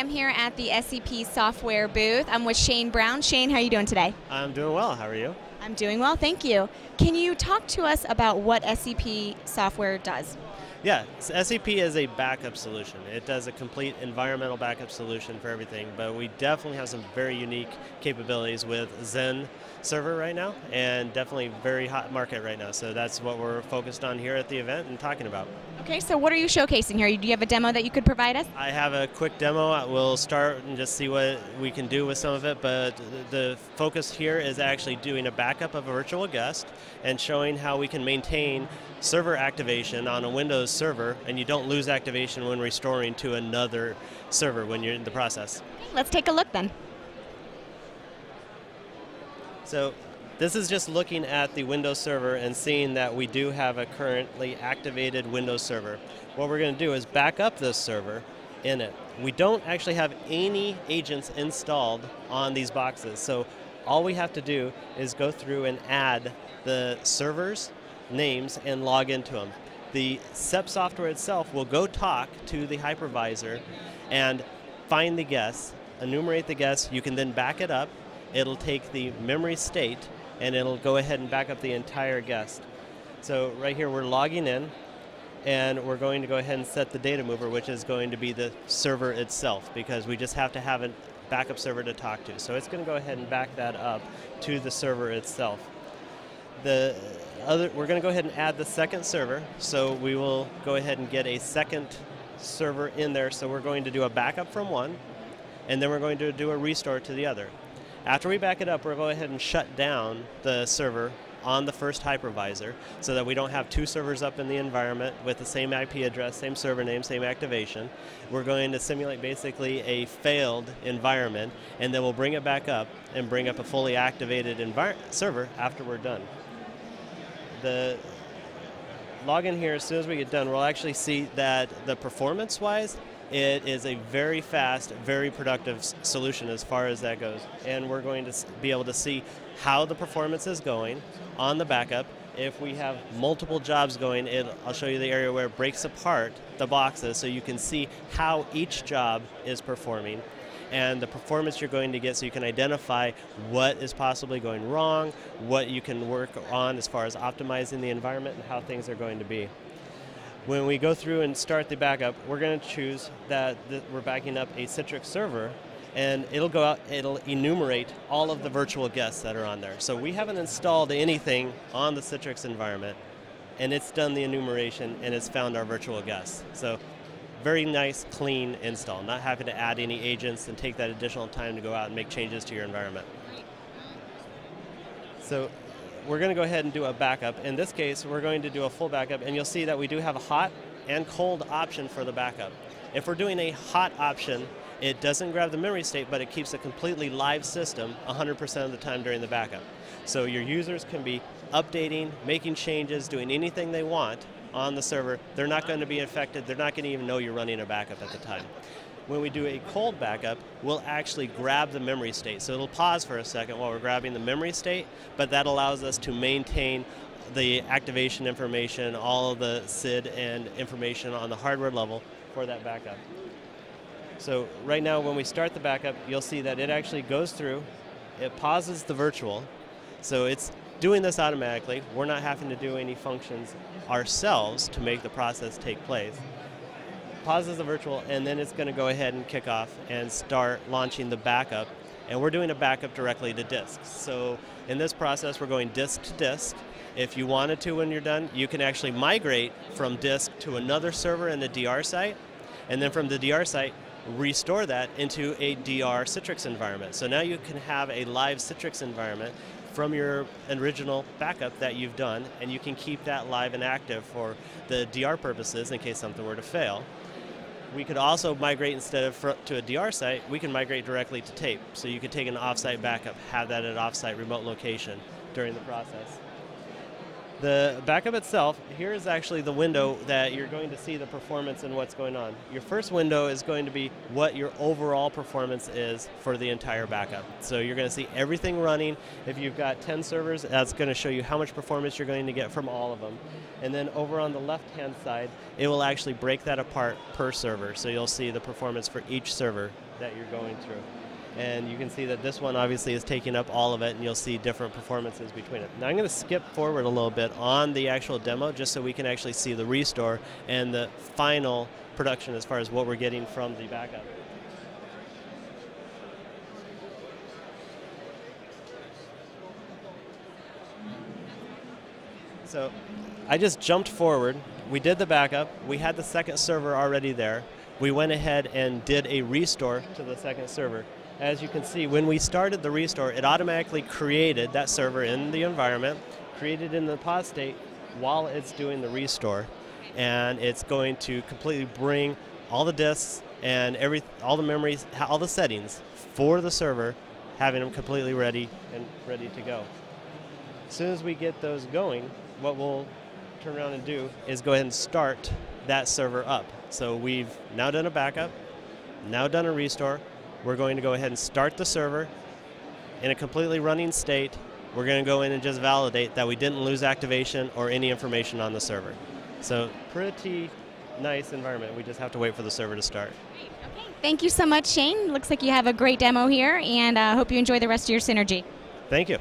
am here at the SEP software booth. I'm with Shane Brown. Shane, how are you doing today? I'm doing well. How are you? I'm doing well, thank you. Can you talk to us about what SEP software does? Yeah, SEP is a backup solution. It does a complete environmental backup solution for everything, but we definitely have some very unique capabilities with XenServer right now, and definitely very hot market right now. So that's what we're focused on here at the event and talking about. Okay, so what are you showcasing here? Do you have a demo that you could provide us? I have a quick demo. We'll start and just see what we can do with some of it, but the focus here is actually doing a backup of a virtual guest and showing how we can maintain server activation on a Windows server, and you don't lose activation when restoring to another server when you're in the process. Let's take a look then. So this is just looking at the Windows server and seeing that we do have a currently activated Windows server. What we're going to do is back up this server in it. We don't actually have any agents installed on these boxes, so all we have to do is go through and add the servers names and log into them. The SEP software itself will go talk to the hypervisor and find the guests, enumerate the guests. You can then back it up. It'll take the memory state and it'll go ahead and back up the entire guest. So right here we're logging in, and we're going to go ahead and set the data mover, which is going to be the server itself, because we just have to have a backup server to talk to. So it's going to go ahead and back that up to the server itself. We're going to go ahead and add the second server, so we will go ahead and get a second server in there. So we're going to do a backup from one, and then we're going to do a restore to the other. After we back it up, we'll go ahead and shut down the server on the first hypervisor so that we don't have two servers up in the environment with the same IP address, same server name, same activation. We're going to simulate basically a failed environment, and then we'll bring it back up and bring up a fully activated server after we're done. The login here, as soon as we get done, we'll actually see that the performance-wise, it is a very fast, very productive solution as far as that goes. And we're going to be able to see how the performance is going on the backup. If we have multiple jobs going, I'll show you the area where it breaks apart the boxes so you can see how each job is performing and the performance you're going to get, so you can identify what is possibly going wrong, what you can work on as far as optimizing the environment, and how things are going to be. When we go through and start the backup, we're going to choose that we're backing up a Citrix server, and it'll go out, it'll enumerate all of the virtual guests that are on there. So we haven't installed anything on the Citrix environment, and it's done the enumeration and it's found our virtual guests. So very nice, clean install, not having to add any agents and take that additional time to go out and make changes to your environment. So we're going to go ahead and do a backup. In this case, we're going to do a full backup, and you'll see that we do have a hot and cold option for the backup. If we're doing a hot option, it doesn't grab the memory state, but it keeps a completely live system 100% of the time during the backup. So your users can be updating, making changes, doing anything they want on the server. They're not going to be affected. They're not going to even know you're running a backup at the time. When we do a cold backup, we'll actually grab the memory state. So it'll pause for a second while we're grabbing the memory state, but that allows us to maintain the activation information, all of the SID and information on the hardware level for that backup. So right now when we start the backup, you'll see that it actually goes through, it pauses the virtual, so it's doing this automatically. We're not having to do any functions ourselves to make the process take place. Pauses the virtual, and then it's going to go ahead and kick off and start launching the backup. And we're doing a backup directly to disk. So in this process, we're going disk to disk. If you wanted to when you're done, you can actually migrate from disk to another server in the DR site, and then from the DR site, restore that into a DR Citrix environment. So now you can have a live Citrix environment from your original backup that you've done, and you can keep that live and active for the DR purposes in case something were to fail. We could also migrate, instead of to a DR site, we can migrate directly to tape. So you could take an offsite backup, have that at an offsite remote location during the process. The backup itself, here is actually the window that you're going to see the performance and what's going on. Your first window is going to be what your overall performance is for the entire backup. So you're going to see everything running. If you've got 10 servers, that's going to show you how much performance you're going to get from all of them. And then over on the left-hand side, it will actually break that apart per server. So you'll see the performance for each server that you're going through. And you can see that this one obviously is taking up all of it, and you'll see different performances between it. Now I'm going to skip forward a little bit on the actual demo just so we can actually see the restore and the final production as far as what we're getting from the backup. So I just jumped forward. We did the backup. We had the second server already there. We went ahead and did a restore to the second server. As you can see, when we started the restore, it automatically created that server in the environment, created in the pod state while it's doing the restore. And it's going to completely bring all the disks and all the memories, all the settings for the server, having them completely ready and ready to go. As soon as we get those going, what we'll turn around and do is go ahead and start that server up. So we've now done a backup, now done a restore. We're going to go ahead and start the server in a completely running state. We're going to go in and just validate that we didn't lose activation or any information on the server. So pretty nice environment. We just have to wait for the server to start. Okay. Thank you so much, Shane. Looks like you have a great demo here, and I hope you enjoy the rest of your Synergy. Thank you.